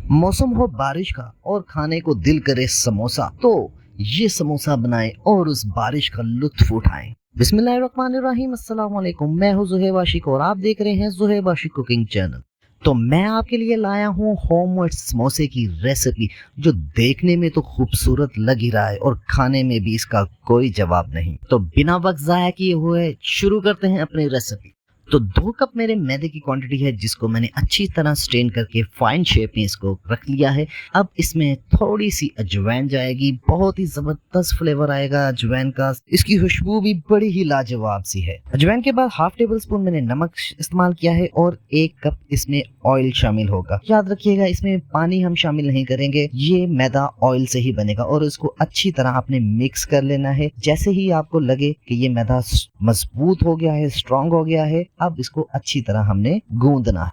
मौसम हो बारिश का और खाने को दिल करे समोसा, तो ये समोसा बनाएं और उस बारिश का लुत्फ उठाएं। बिस्मिल्लाहिर्रहमानिर्रहीम, अस्सलाम वालेकुम। मैं हूँ ज़ुहैब आशिक और आप देख रहे हैं ज़ुहैब आशिक कुकिंग चैनल। तो मैं आपके लिए लाया हूँ होममेड समोसे की रेसिपी, जो देखने में तो खूबसूरत लग ही रहा है और खाने में भी इसका कोई जवाब नहीं। तो बिना वक्त ज़ाया किए हुए शुरू करते हैं अपनी रेसिपी। तो 2 कप मेरे मैदे की क्वांटिटी है, जिसको मैंने अच्छी तरह स्ट्रेन करके फाइन शेप में इसको रख लिया है। अब इसमें थोड़ी सी अजवाइन जाएगी, बहुत ही जबरदस्त फ्लेवर आएगा अजवाइन का। इसकी खुशबू भी बड़ी ही लाजवाब सी है। अजवाइन के बाद हाफ टेबल स्पून मैंने नमक इस्तेमाल किया है और 1 कप इसमें ऑयल शामिल होगा। याद रखिएगा, इसमें पानी हम शामिल नहीं करेंगे, ये मैदा ऑयल से ही बनेगा और इसको अच्छी तरह आपने मिक्स कर लेना है। जैसे ही आपको लगे कि ये मैदा मजबूत हो गया है, स्ट्रांग हो गया है, अब इसको अच्छी तरह हमने गूंदना है।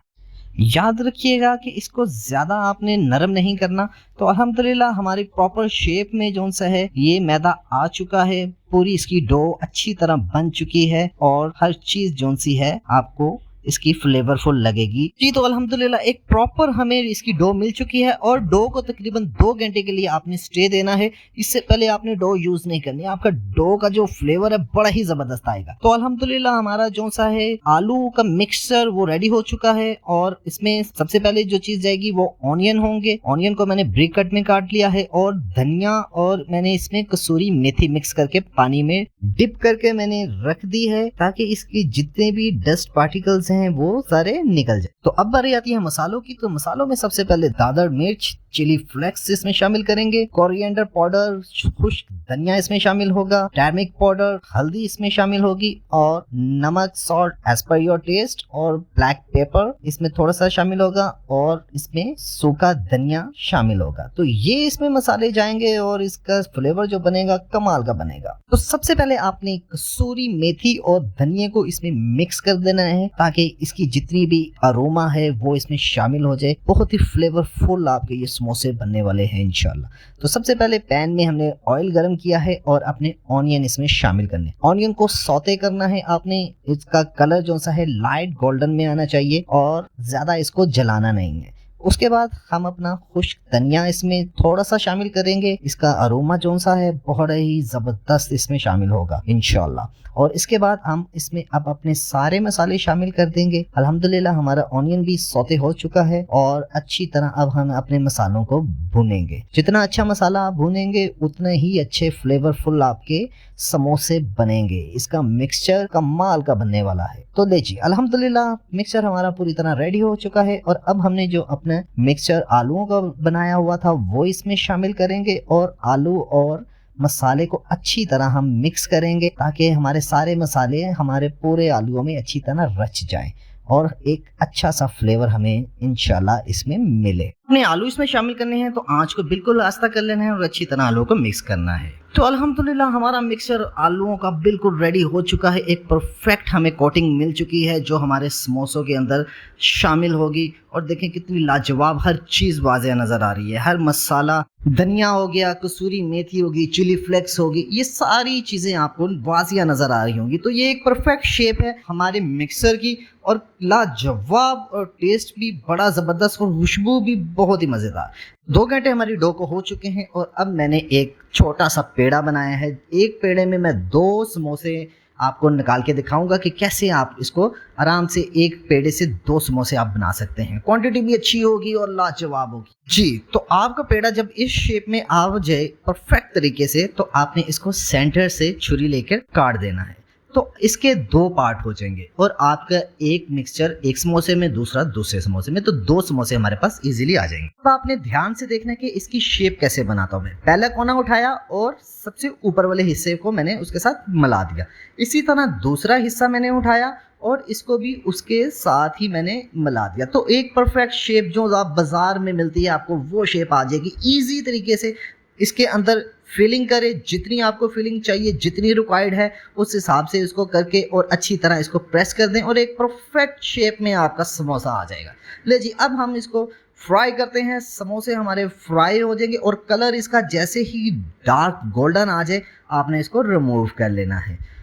याद रखिएगा कि इसको ज्यादा आपने नरम नहीं करना। तो अल्हम्दुलिल्लाह हमारी प्रॉपर शेप में जो सा है ये मैदा आ चुका है, पूरी इसकी डो अच्छी तरह बन चुकी है और हर चीज जो सी है आपको इसकी फ्लेवरफुल लगेगी जी। तो अल्हम्दुलिल्लाह एक प्रॉपर हमें इसकी डो मिल चुकी है और डो को तकरीबन 2 घंटे के लिए आपने स्टे देना है। इससे पहले आपने डो यूज नहीं करनी, आपका डो का जो फ्लेवर है बड़ा ही जबरदस्त आएगा। तो अल्हम्दुलिल्लाह हमारा जो सा है आलू का मिक्सचर वो रेडी हो चुका है और इसमें सबसे पहले जो चीज जाएगी वो ऑनियन होंगे। ऑनियन को मैंने ब्रिक कट में काट लिया है और धनिया और मैंने इसमें कसूरी मेथी मिक्स करके पानी में डिप करके मैंने रख दी है, ताकि इसकी जितने भी डस्ट पार्टिकल्स हैं वो सारे निकल जाए। तो अब बारी आती है मसालों की। तो मसालों में सबसे पहले दादर मिर्च, चिली फ्लेक्स इसमें शामिल करेंगे, कोरिएंडर पाउडर, खुश्क धनिया इसमें शामिल होगा, टर्मरिक पाउडर, हल्दी इसमें शामिल होगी और नमक salt as per your taste और ब्लैक पेपर इसमें थोड़ा सा शामिल होगा और इसमें सूखा धनिया शामिल होगा। तो ये इसमें मसाले जाएंगे और इसका फ्लेवर जो बनेगा कमाल का बनेगा। तो सबसे पहले आपने कसूरी मेथी और धनिया को इसमें मिक्स कर देना है, ताकि इसकी जितनी भी अरोमा है वो इसमें शामिल हो जाए। बहुत ही फ्लेवरफुल आपके ये समोसे बनने वाले हैं इंशाल्लाह। तो सबसे पहले पैन में हमने ऑयल गरम किया है और अपने ऑनियन इसमें शामिल करने। ऑनियन को सौते करना है आपने, इसका कलर जो सा है लाइट गोल्डन में आना चाहिए और ज्यादा इसको जलाना नहीं है। उसके बाद हम अपना खुश्क धनिया इसमें थोड़ा सा शामिल करेंगे, इसका अरोमा जो सा है बहुत ही जबरदस्त इसमें शामिल होगा इंशाल्लाह। और इसके बाद हम इसमें अब अपने सारे मसाले शामिल कर देंगे। अल्हम्दुलिल्लाह हमारा ऑनियन भी सौते हो चुका है और अच्छी तरह अब हम अपने मसालों को भूनेंगे। जितना अच्छा मसाला आप भूनेंगे उतने ही अच्छे फ्लेवरफुल आपके समोसे बनेंगे। इसका मिक्सचर कमाल का बनने वाला है। तो लीजिए अल्हम्दुलिल्लाह मिक्सचर हमारा पूरी तरह रेडी हो चुका है और अब हमने जो अपना मिक्सचर आलूओं का बनाया हुआ था वो इसमें शामिल करेंगे और आलू और मसाले को अच्छी तरह हम मिक्स करेंगे, ताकि हमारे सारे मसाले हमारे पूरे आलूओं में अच्छी तरह रच जाएं और एक अच्छा सा फ्लेवर हमें इंशाल्लाह इसमें मिले। अपने आलू इसमें शामिल करने हैं तो आंच को बिल्कुल आस्ता कर लेना है और अच्छी तरह आलू को मिक्स करना है। तो अल्हम्दुलिल्लाह हमारा मिक्सचर आलूओं का बिल्कुल रेडी हो चुका है। एक परफेक्ट हमें कोटिंग मिल चुकी है जो हमारे समोसों के अंदर शामिल होगी। और देखें कितनी लाजवाब हर चीज़ वाज़ेह नज़र आ रही है। हर मसाला, धनिया हो गया, कसूरी मेथी होगी, चिली फ्लेक्स होगी, ये सारी चीज़ें आपको वाज़ेह नज़र आ रही होंगी। तो ये एक परफेक्ट शेप है हमारे मिक्सर की और लाजवाब, और टेस्ट भी बड़ा ज़बरदस्त और खुशबू भी बहुत ही मज़ेदार। 2 घंटे हमारी डो को हो चुके हैं और अब मैंने एक छोटा सा पेड़ा बनाया है। एक पेड़े में मैं 2 समोसे आपको निकाल के दिखाऊंगा कि कैसे आप इसको आराम से एक पेड़े से 2 समोसे आप बना सकते हैं। क्वांटिटी भी अच्छी होगी और लाजवाब होगी जी। तो आपका पेड़ा जब इस शेप में आ जाए परफेक्ट तरीके से, तो आपने इसको सेंटर से छुरी लेकर काट देना है। तो इसके 2 पार्ट हो जाएंगे और आपका एक मिक्सचर एक समोसे में, दूसरा दूसरे समोसे में, तो 2 समोसे हमारे पास इजीली आ जाएंगे। तो आपने ध्यान से देखना कि इसकी शेप कैसे बनाता हूं मैं। पहला कोना उठाया और सबसे ऊपर वाले हिस्से को मैंने उसके साथ मिला दिया। इसी तरह दूसरा हिस्सा मैंने उठाया और इसको भी उसके साथ ही मैंने मिला दिया। तो एक परफेक्ट शेप जो आप बाजार में मिलती है आपको वो शेप आ जाएगी। ईजी तरीके से इसके अंदर फिलिंग करें, जितनी आपको फिलिंग चाहिए, जितनी रिक्वायर्ड है उस हिसाब से इसको करके और अच्छी तरह इसको प्रेस कर दें और एक परफेक्ट शेप में आपका समोसा आ जाएगा। ले जी, अब हम इसको फ्राई करते हैं। समोसे हमारे फ्राई हो जाएंगे और कलर इसका जैसे ही डार्क गोल्डन आ जाए आपने इसको रिमूव कर लेना है।